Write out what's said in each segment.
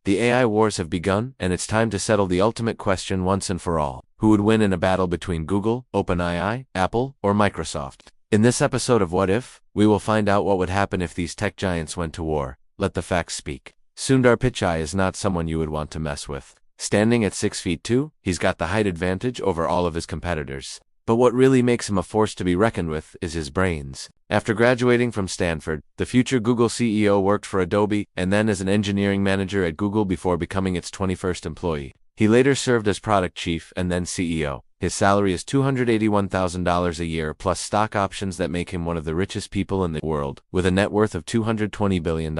The AI wars have begun, and it's time to settle the ultimate question once and for all. Who would win in a battle between Google, OpenAI, Apple, or Microsoft? In this episode of What If, we will find out what would happen if these tech giants went to war. Let the facts speak. Sundar Pichai is not someone you would want to mess with. Standing at 6 feet 2, he's got the height advantage over all of his competitors. But what really makes him a force to be reckoned with is his brains. After graduating from Stanford, the future Google CEO worked for Adobe and then as an engineering manager at Google before becoming its 21st employee. He later served as product chief and then CEO. His salary is $281,000 a year plus stock options that make him one of the richest people in the world, with a net worth of $220 billion.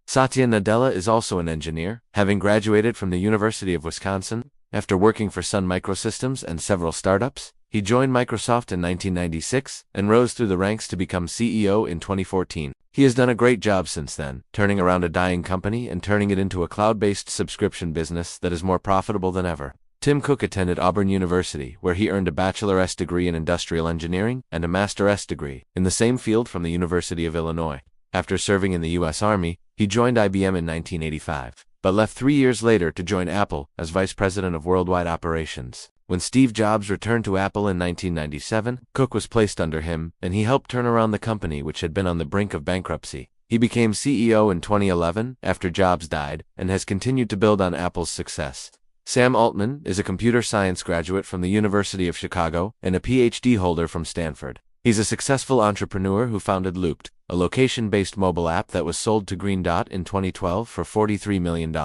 Satya Nadella is also an engineer, having graduated from the University of Wisconsin. After working for Sun Microsystems and several startups, he joined Microsoft in 1996 and rose through the ranks to become CEO in 2014. He has done a great job since then, turning around a dying company and turning it into a cloud-based subscription business that is more profitable than ever. Tim Cook attended Auburn University, where he earned a bachelor's degree in industrial engineering and a master's degree in the same field from the University of Illinois. After serving in the U.S. Army, he joined IBM in 1985, but left 3 years later to join Apple as vice president of worldwide operations. When Steve Jobs returned to Apple in 1997, Cook was placed under him, and he helped turn around the company which had been on the brink of bankruptcy. He became CEO in 2011 after Jobs died, and has continued to build on Apple's success. Sam Altman is a computer science graduate from the University of Chicago and a PhD holder from Stanford. He's a successful entrepreneur who founded Looped, a location-based mobile app that was sold to Green Dot in 2012 for $43 million.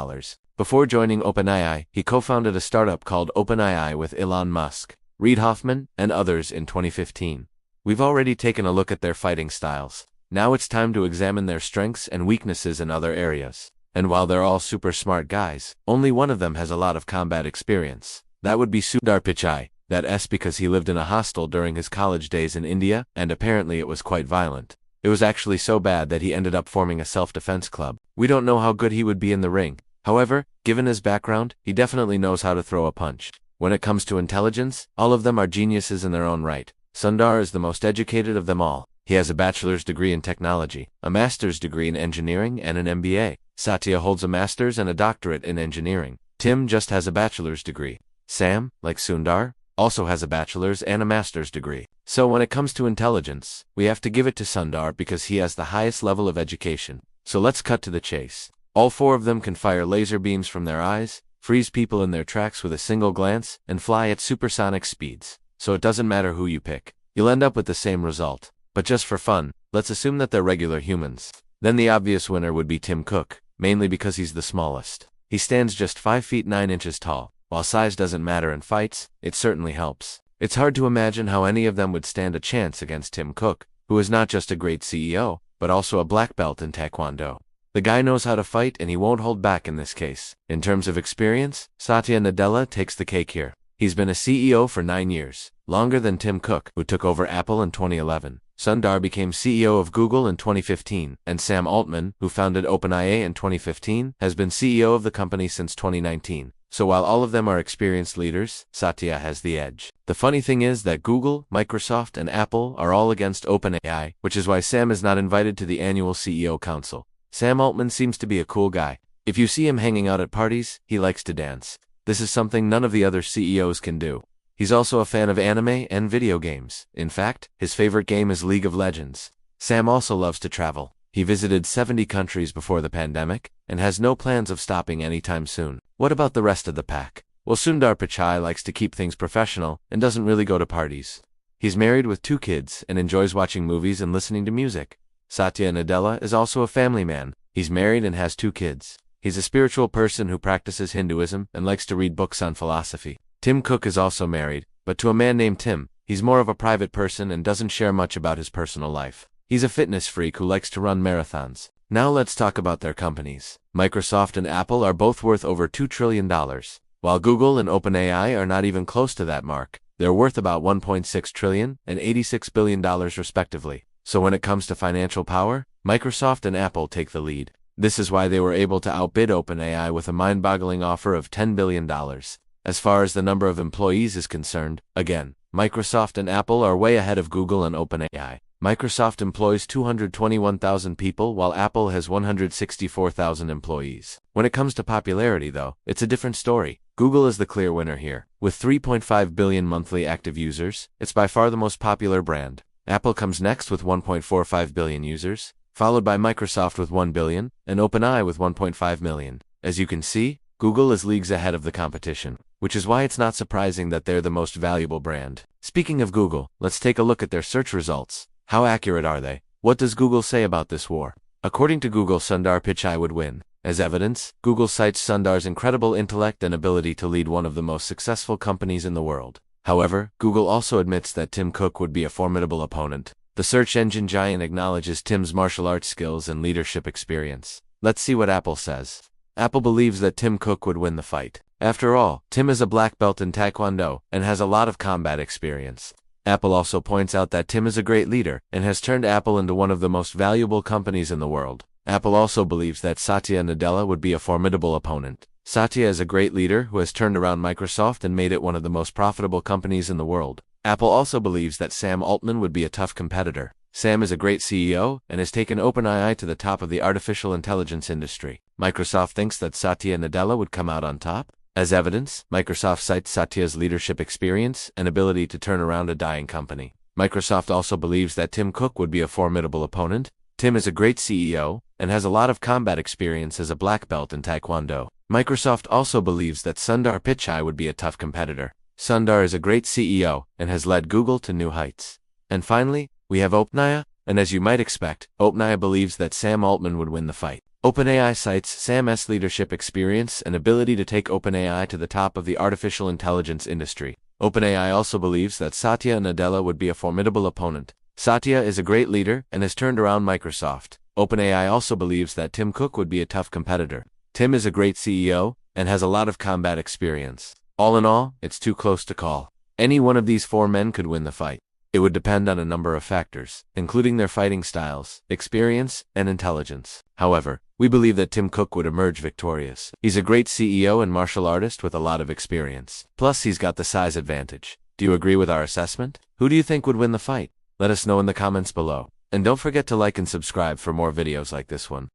Before joining OpenAI, he co-founded a startup called OpenAI with Elon Musk, Reid Hoffman, and others in 2015. We've already taken a look at their fighting styles. Now it's time to examine their strengths and weaknesses in other areas. And while they're all super smart guys, only one of them has a lot of combat experience. That would be Sundar Pichai. That's because he lived in a hostel during his college days in India, and apparently it was quite violent. It was actually so bad that he ended up forming a self-defense club. We don't know how good he would be in the ring. However, given his background, he definitely knows how to throw a punch. When it comes to intelligence, all of them are geniuses in their own right. Sundar is the most educated of them all. He has a bachelor's degree in technology, a master's degree in engineering, and an MBA. Satya holds a master's and a doctorate in engineering. Tim just has a bachelor's degree. Sam, like Sundar, also has a bachelor's and a master's degree. So when it comes to intelligence, we have to give it to Sundar because he has the highest level of education. So let's cut to the chase. All four of them can fire laser beams from their eyes, freeze people in their tracks with a single glance, and fly at supersonic speeds. So it doesn't matter who you pick. You'll end up with the same result. But just for fun, let's assume that they're regular humans. Then the obvious winner would be Tim Cook, mainly because he's the smallest. He stands just 5 feet 9 inches tall. While size doesn't matter in fights, it certainly helps. It's hard to imagine how any of them would stand a chance against Tim Cook, who is not just a great CEO, but also a black belt in Taekwondo. The guy knows how to fight and he won't hold back in this case. In terms of experience, Satya Nadella takes the cake here. He's been a CEO for 9 years, longer than Tim Cook, who took over Apple in 2011. Sundar became CEO of Google in 2015, and Sam Altman, who founded OpenAI in 2015, has been CEO of the company since 2019. So while all of them are experienced leaders, Satya has the edge. The funny thing is that Google, Microsoft, and Apple are all against OpenAI, which is why Sam is not invited to the annual CEO Council. Sam Altman seems to be a cool guy. If you see him hanging out at parties, he likes to dance. This is something none of the other CEOs can do. He's also a fan of anime and video games. In fact, his favorite game is League of Legends. Sam also loves to travel. He visited 70 countries before the pandemic, and has no plans of stopping anytime soon. What about the rest of the pack? Well, Sundar Pichai likes to keep things professional and doesn't really go to parties. He's married with 2 kids and enjoys watching movies and listening to music. Satya Nadella is also a family man. He's married and has 2 kids. He's a spiritual person who practices Hinduism and likes to read books on philosophy. Tim Cook is also married, but to a man named Tim. He's more of a private person and doesn't share much about his personal life. He's a fitness freak who likes to run marathons. Now let's talk about their companies. Microsoft and Apple are both worth over $2 trillion. While Google and OpenAI are not even close to that mark, they're worth about $1.6 trillion and $86 billion respectively. So when it comes to financial power, Microsoft and Apple take the lead. This is why they were able to outbid OpenAI with a mind-boggling offer of $10 billion. As far as the number of employees is concerned, again, Microsoft and Apple are way ahead of Google and OpenAI. Microsoft employs 221,000 people while Apple has 164,000 employees. When it comes to popularity, though, it's a different story. Google is the clear winner here. With 3.5 billion monthly active users, it's by far the most popular brand. Apple comes next with 1.45 billion users, followed by Microsoft with 1 billion, and OpenAI with 1.5 million. As you can see, Google is leagues ahead of the competition, which is why it's not surprising that they're the most valuable brand. Speaking of Google, let's take a look at their search results. How accurate are they? What does Google say about this war? According to Google, Sundar Pichai would win. As evidence, Google cites Sundar's incredible intellect and ability to lead one of the most successful companies in the world. However, Google also admits that Tim Cook would be a formidable opponent. The search engine giant acknowledges Tim's martial arts skills and leadership experience. Let's see what Apple says. Apple believes that Tim Cook would win the fight. After all, Tim is a black belt in Taekwondo and has a lot of combat experience. Apple also points out that Tim is a great leader and has turned Apple into one of the most valuable companies in the world. Apple also believes that Satya Nadella would be a formidable opponent. Satya is a great leader who has turned around Microsoft and made it one of the most profitable companies in the world. Apple also believes that Sam Altman would be a tough competitor. Sam is a great CEO and has taken OpenAI to the top of the artificial intelligence industry. Microsoft thinks that Satya Nadella would come out on top. As evidence, Microsoft cites Satya's leadership experience and ability to turn around a dying company. Microsoft also believes that Tim Cook would be a formidable opponent. Tim is a great CEO and has a lot of combat experience as a black belt in Taekwondo. Microsoft also believes that Sundar Pichai would be a tough competitor. Sundar is a great CEO and has led Google to new heights. And finally, we have OpenAI, and as you might expect, OpenAI believes that Sam Altman would win the fight. OpenAI cites Sam's leadership experience and ability to take OpenAI to the top of the artificial intelligence industry. OpenAI also believes that Satya Nadella would be a formidable opponent. Satya is a great leader and has turned around Microsoft. OpenAI also believes that Tim Cook would be a tough competitor. Tim is a great CEO and has a lot of combat experience. All in all, it's too close to call. Any one of these four men could win the fight. It would depend on a number of factors, including their fighting styles, experience, and intelligence. However, we believe that Tim Cook would emerge victorious. He's a great CEO and martial artist with a lot of experience. Plus, he's got the size advantage. Do you agree with our assessment? Who do you think would win the fight? Let us know in the comments below. And don't forget to like and subscribe for more videos like this one.